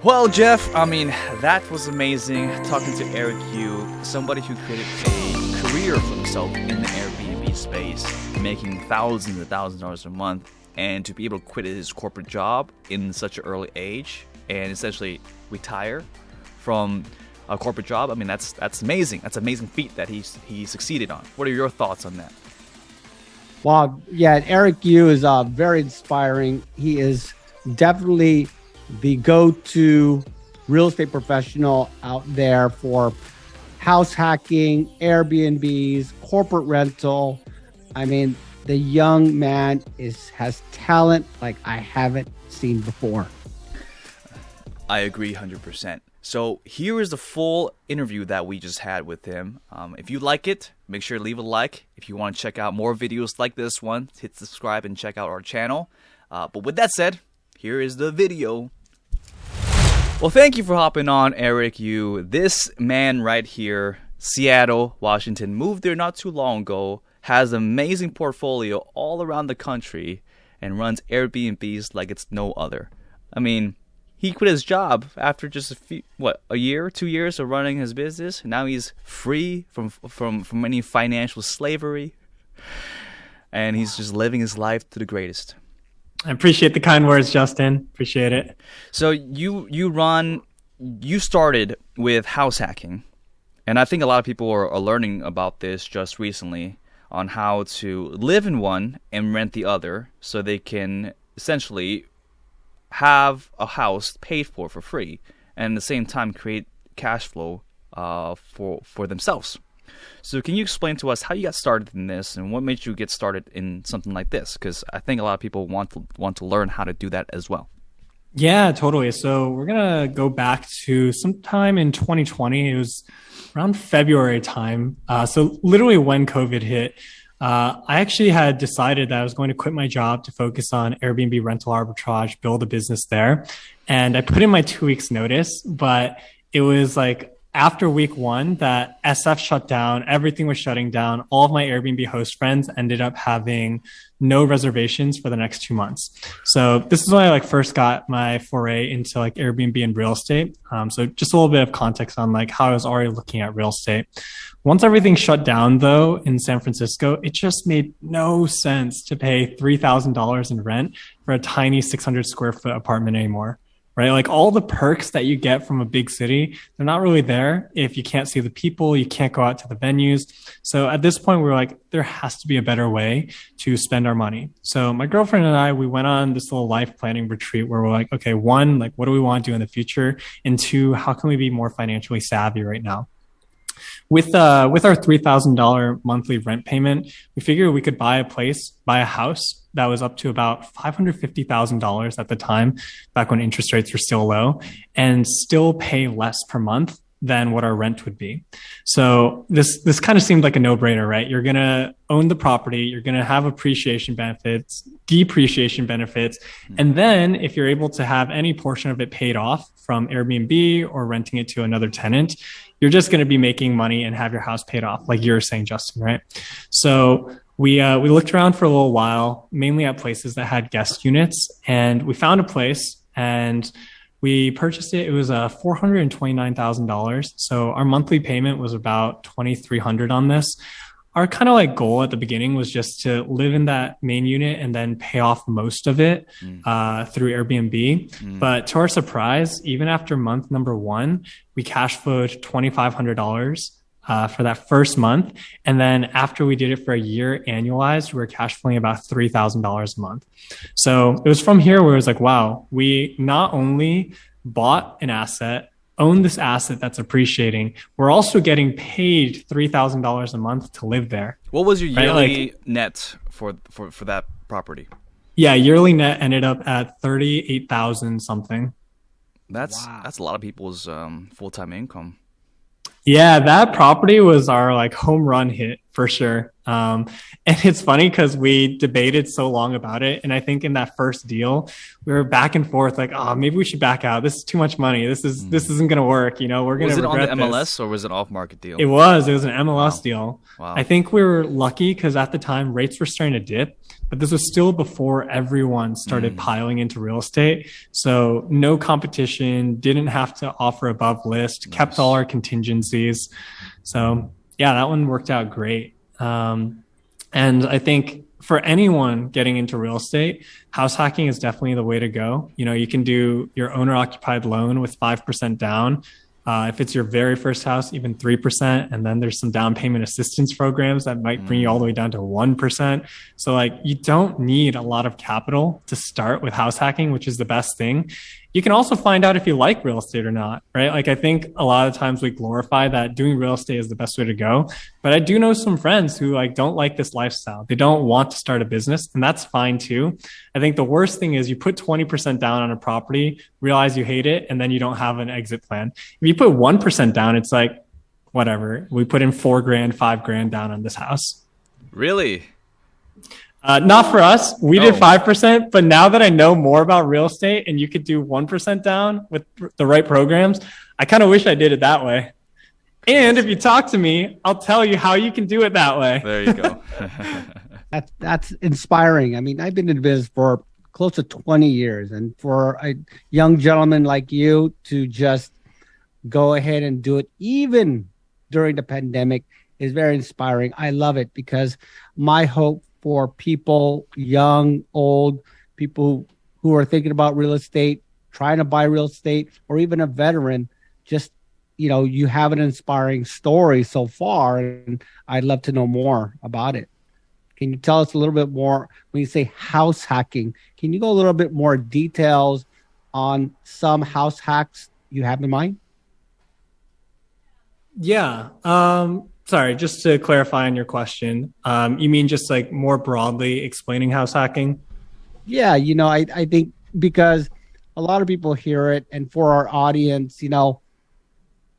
Well, Jeff, I mean, that was amazing talking to Eric Yu, somebody who created a career for himself in the Airbnb space, making thousands and thousands of dollars a month, and to be able to quit his corporate job in such an early age and essentially retire from a corporate job. I mean, that's amazing. That's an amazing feat that he succeeded on. What are your thoughts on that? Wow, yeah, Eric Yu is very inspiring. He is definitely the go-to real estate professional out there for house hacking, Airbnbs, corporate rental. I mean, the young man has talent like I haven't seen before. I agree 100%. So here is the full interview that we just had with him. If you like it, make sure to leave a like. If you want to check out more videos like this one, hit subscribe and check out our channel. But with that said, here is the video. Well, thank you for hopping on, Eric Yu. This man right here, Seattle, Washington, moved there not too long ago, has an amazing portfolio all around the country, and runs Airbnbs like it's no other. I mean, he quit his job after just a year, 2 years of running his business. Now he's free from any financial slavery, and he's just living his life to the greatest. I appreciate the kind words, Justin. Appreciate it. So you started with house hacking, and I think a lot of people are learning about this just recently on how to live in one and rent the other, so they can essentially have a house paid for free, and at the same time create cash flow for themselves. So can you explain to us how you got started in this and what made you get started in something like this? Because I think a lot of people want to learn how to do that as well. Yeah, totally. So we're going to go back to sometime in 2020. It was around February time. So literally when COVID hit, I actually had decided that I was going to quit my job to focus on Airbnb rental arbitrage, build a business there. And I put in my 2 weeks notice, but it was like after week one that SF shut down, everything was shutting down. All of my Airbnb host friends ended up having no reservations for the next 2 months. So this is when I first got my foray into Airbnb and real estate. So just a little bit of context on how I was already looking at real estate. Once everything shut down though in San Francisco, it just made no sense to pay $3,000 in rent for a tiny 600 square foot apartment anymore. Right? All the perks that you get from a big city, they're not really there if you can't see the people, you can't go out to the venues. So at this point, we were like, there has to be a better way to spend our money. So my girlfriend and I, we went on this little life planning retreat where we're like, okay, one, what do we want to do in the future? And two, how can we be more financially savvy right now? With our $3,000 monthly rent payment, we figured we could buy a house that was up to about $550,000 at the time, back when interest rates were still low, and still pay less per month than what our rent would be. So this kind of seemed like a no-brainer, right? You're going to own the property, you're going to have appreciation benefits, depreciation benefits, and then if you're able to have any portion of it paid off from Airbnb or renting it to another tenant, you're just going to be making money and have your house paid off, like you were saying, Justin, right? So we looked around for a little while, mainly at places that had guest units, and we found a place and we purchased it. It was $429,000. So our monthly payment was about $2,300 on this. Our kind of goal at the beginning was just to live in that main unit and then pay off most of it through Airbnb. But to our surprise, even after month number one, we cash flowed $2,500 for that first month. And then after we did it for a year annualized, we were cash flowing about $3,000 a month. So it was from here where it was like, wow, we not only bought an asset, own this asset that's appreciating, we're also getting paid $3,000 a month to live there. What was your yearly net for that property? Yeah, yearly net ended up at 38,000 something. That's a lot of people's full-time income. Yeah, that property was our home run hit for sure. And it's funny because we debated so long about it. And I think in that first deal, we were back and forth like, oh, maybe we should back out. This is too much money. This isn't going to work. You know, we're going to regret this. Was it on the MLS or was it an off-market deal? It was an MLS deal. Wow. I think we were lucky because at the time rates were starting to dip, but this was still before everyone started piling into real estate. So no competition, didn't have to offer above list, kept all our contingencies. So yeah, that one worked out great. And I think for anyone getting into real estate, house hacking is definitely the way to go. You know, you can do your owner occupied loan with 5% down. If it's your very first house, even 3%. And then there's some down payment assistance programs that might bring you all the way down to 1%. So like you don't need a lot of capital to start with house hacking, which is the best thing. You can also find out if you like real estate or not, right? Like I think a lot of times we glorify that doing real estate is the best way to go. But I do know some friends who like don't like this lifestyle. They don't want to start a business, and that's fine too. I think the worst thing is you put 20% down on a property, realize you hate it, and then you don't have an exit plan. If you put 1% down, it's like, whatever. We put in $4,000, $5,000 down on this house. Really? Not for us. We did 5%, but now that I know more about real estate and you could do 1% down with the right programs, I kind of wish I did it that way. And if you talk to me, I'll tell you how you can do it that way. There you go. That's inspiring. I mean, I've been in business for close to 20 years, and for a young gentleman like you to just go ahead and do it even during the pandemic is very inspiring. I love it because my hope for people, young, old, people who are thinking about real estate, trying to buy real estate, or even a veteran, just, you know, you have an inspiring story so far, and I'd love to know more about it. Can you tell us a little bit more when you say house hacking? Can you go a little bit more details on some house hacks you have in mind? Yeah. Sorry, just to clarify on your question, you mean just like more broadly explaining house hacking? Yeah, you know, I think because a lot of people hear it, and for our audience, you know,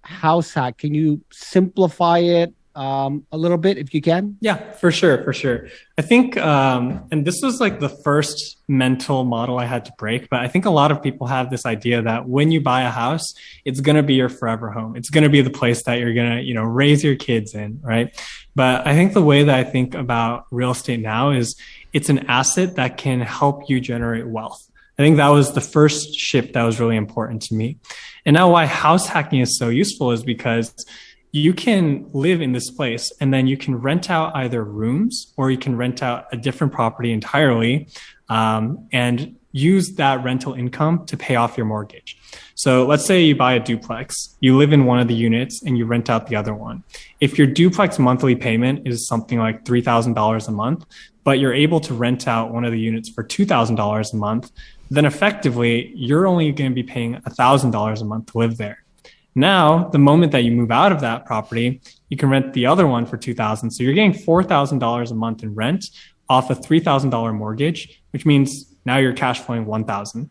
house hack, can you simplify it a little bit if you can? Yeah, for sure. I think, and this was like the first mental model I had to break, but I think a lot of people have this idea that when you buy a house, it's going to be your forever home. It's going to be the place that you're going to, you know, raise your kids in, right? But I think the way that I think about real estate now is it's an asset that can help you generate wealth. I think that was the first shift that was really important to me. And now why house hacking is so useful is because you can live in this place and then you can rent out either rooms or you can rent out a different property entirely, and use that rental income to pay off your mortgage. So let's say you buy a duplex, you live in one of the units and you rent out the other one. If your duplex monthly payment is something like $3,000 a month, but you're able to rent out one of the units for $2,000 a month, then effectively you're only going to be paying $1,000 a month to live there. Now, the moment that you move out of that property, you can rent the other one for $2,000. So you're getting $4,000 a month in rent off a $3,000 mortgage, which means now you're cash flowing $1,000.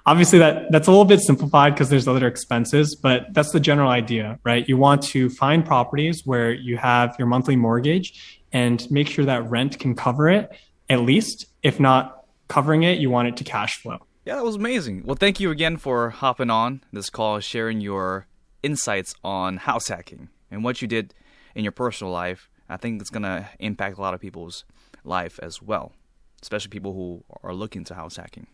Obviously, that's a little bit simplified because there's other expenses, but that's the general idea, right? You want to find properties where you have your monthly mortgage and make sure that rent can cover it, at least. If not covering it, you want it to cash flow. Yeah, that was amazing. Well, thank you again for hopping on this call, sharing your insights on house hacking and what you did in your personal life. I think it's going to impact a lot of people's life as well, especially people who are looking to house hacking.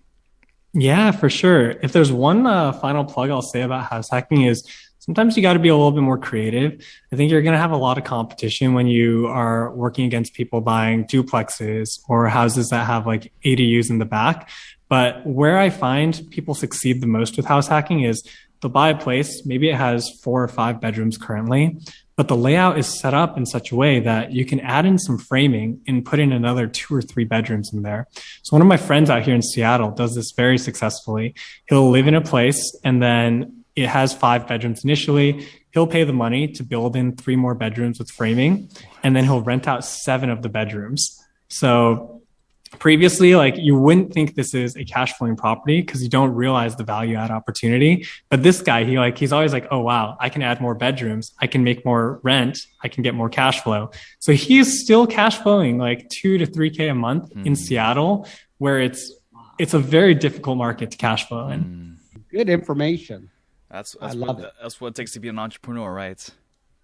Yeah, for sure. If there's one final plug I'll say about house hacking is sometimes you got to be a little bit more creative. I think you're going to have a lot of competition when you are working against people buying duplexes or houses that have like ADUs in the back. But where I find people succeed the most with house hacking is they'll buy a place, maybe it has 4 or 5 bedrooms currently, but the layout is set up in such a way that you can add in some framing and put in another 2 or 3 bedrooms in there. So one of my friends out here in Seattle does this very successfully. He'll live in a place and then it has 5 bedrooms initially. He'll pay the money to build in 3 more bedrooms with framing, and then he'll rent out 7 of the bedrooms. So previously, like you wouldn't think this is a cash flowing property because you don't realize the value add opportunity. But this guy, he's always like, oh wow, I can add more bedrooms, I can make more rent, I can get more cash flow. So he's still cash flowing like 2 to 3K a month in Seattle, where it's a very difficult market to cash flow in. Good information. I love it. That's what it takes to be an entrepreneur, right?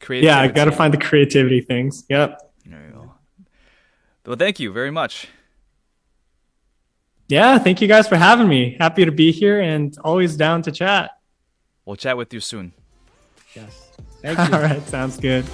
Yeah, I got to find the creativity things. Yep. There you go. Well, thank you very much. Yeah, thank you guys for having me. Happy to be here and always down to chat. We'll chat with you soon. Yes. Thank you. All right, sounds good.